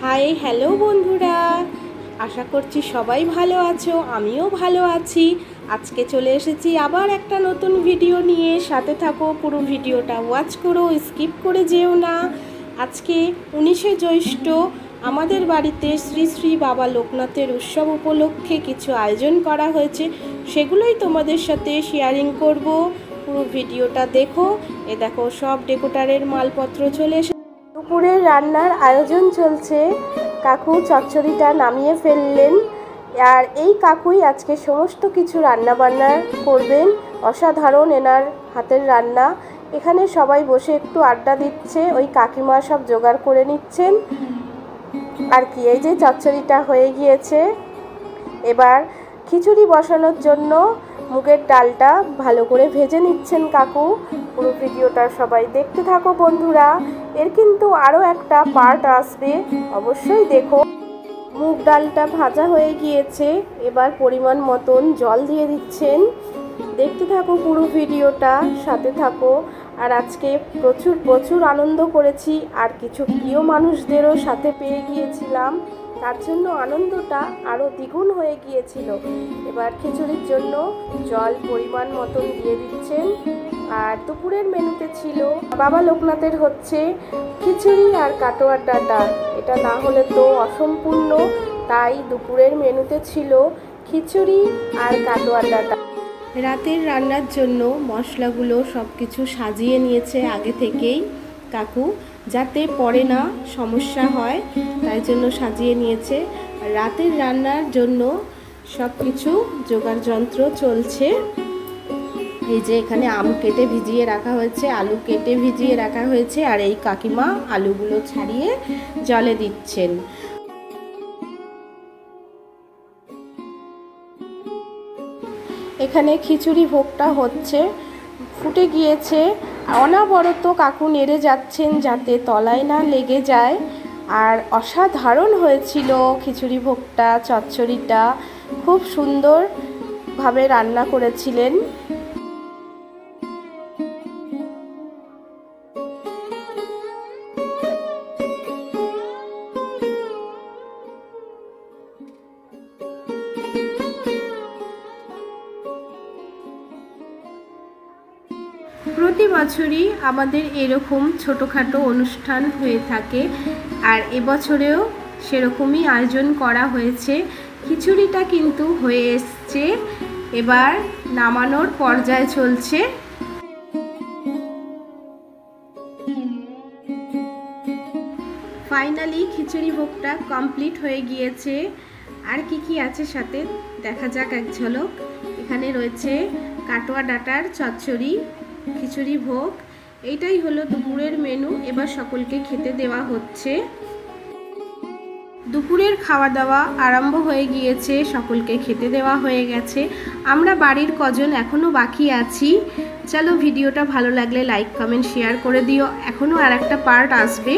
Hi hello বন্ধুরা, আশা করছি সবাই ভালো আছো। আমিও ভালো আছি। আজকে চলে এসেছি আবার একটা নতুন ভিডিও নিয়ে। সাথে থাকো, পুরো ভিডিওটা ওয়াচ করো, স্কিপ করে যেও না। আজকে 19শে জ্যৈষ্ঠ আমাদের বাড়িতে শ্রী শ্রী বাবা লোকনাথের উৎসব উপলক্ষে কিছু আয়োজন করা হয়েছে, সেগুলোই তোমাদের সাথে শেয়ারিং করব। পুরো ভিডিওটা দেখো। এ দেখো, সব ডেকোরেটরের মালপত্র চলে এসে দুপুরের রান্নার আয়োজন চলছে। কাকু চচ্চড়িটা নামিয়ে ফেললেন, আর এই কাকুই আজকে সমস্ত কিছু রান্না বান্না করবেন। অসাধারণ এনার হাতের রান্না। এখানে সবাই বসে একটু আড্ডা দিচ্ছে, ওই কাকিমা সব জোগাড় করে নিচ্ছেন আর কি। এই যে চচ্চড়িটা হয়ে গিয়েছে, এবার খিচুড়ি বসানোর জন্য মুগের ডালটা ভালো করে ভেজে নিচ্ছেন কাকু। পুরো ভিডিওটা সবাই দেখতে থাকো বন্ধুরা। এর কিন্তু আরও একটা পার্ট আসবে, অবশ্যই দেখো। মুগ ডালটা ভাজা হয়ে গিয়েছে, এবার পরিমাণ মতন জল দিয়ে দিচ্ছেন। দেখতে থাকো পুরো ভিডিওটা, সাথে থাকো। আর আজকে প্রচুর প্রচুর আনন্দ করেছি, আর কিছু প্রিয় মানুষদেরও সাথে পেয়ে গিয়েছিলাম, তার জন্য আনন্দটা আরও দ্বিগুণ হয়ে গিয়েছিল। এবার খিচুড়ির জন্য জল পরিমাণ মতন দিয়ে দিচ্ছেন। আর দুপুরের মেনুতে ছিল বাবা লোকনাথের হচ্ছে খিচুড়ি আর কাটোয়ার ডাঁটা। এটা না হলে তো অসম্পূর্ণ, তাই দুপুরের মেনুতে ছিল খিচুড়ি আর কাটোয়ার ডাঁটা। রাতের রান্নার জন্য মশলাগুলো সব কিছু সাজিয়ে নিয়েছে আগে থেকেই কাকু, যাতে পরে না সমস্যা হয়, তাই জন্য সাজিয়ে নিয়েছে। রাতের রান্নার জন্য সব কিছু জোগাড় যন্ত্র চলছে। এই যে এখানে আম কেটে ভিজিয়ে রাখা হয়েছে, আলু কেটে ভিজিয়ে রাখা হয়েছে, আর এই কাকিমা আলুগুলো ছাড়িয়ে জলে দিচ্ছেন। এখানে খিচুড়ি ভোগটা হচ্ছে, ফুটে গিয়েছে। অনবরত কাকু নেড়ে যাচ্ছেন যাতে তলায় না লেগে যায়। আর অসাধারণ হয়েছিল খিচুড়ি ভোগটা, চচ্চড়িটা খুব সুন্দরভাবে রান্না করেছিলেন। প্রতি বছরই আমাদের এরকম ছোটোখাটো অনুষ্ঠান হয়ে থাকে, আর এবছরেও সেরকমই আয়োজন করা হয়েছে। খিচুড়িটা কিন্তু হয়ে এসছে, এবার নামানোর পর্যায়ে চলছে। ফাইনালি খিচুড়ি ভোগটা কমপ্লিট হয়ে গিয়েছে। আর কি কি আছে সাথে দেখা যাক এক ঝলক। এখানে রয়েছে কাটোয়া ডাঁটার চচ্চড়ি, খিচুড়ি ভোগ। এইটাই হলো দুপুরের মেনু। এবার সকলকে খেতে দেওয়া হচ্ছে। দুপুরের খাওয়া দাওয়া আরম্ভ হয়ে গিয়েছে, সকলকে খেতে দেওয়া হয়ে গেছে। আমরা বাড়ির কজন এখনও বাকি আছি। চলো, ভিডিওটা ভালো লাগলে লাইক কমেন্ট শেয়ার করে দিও, এখনও আর একটা পার্ট আসবে।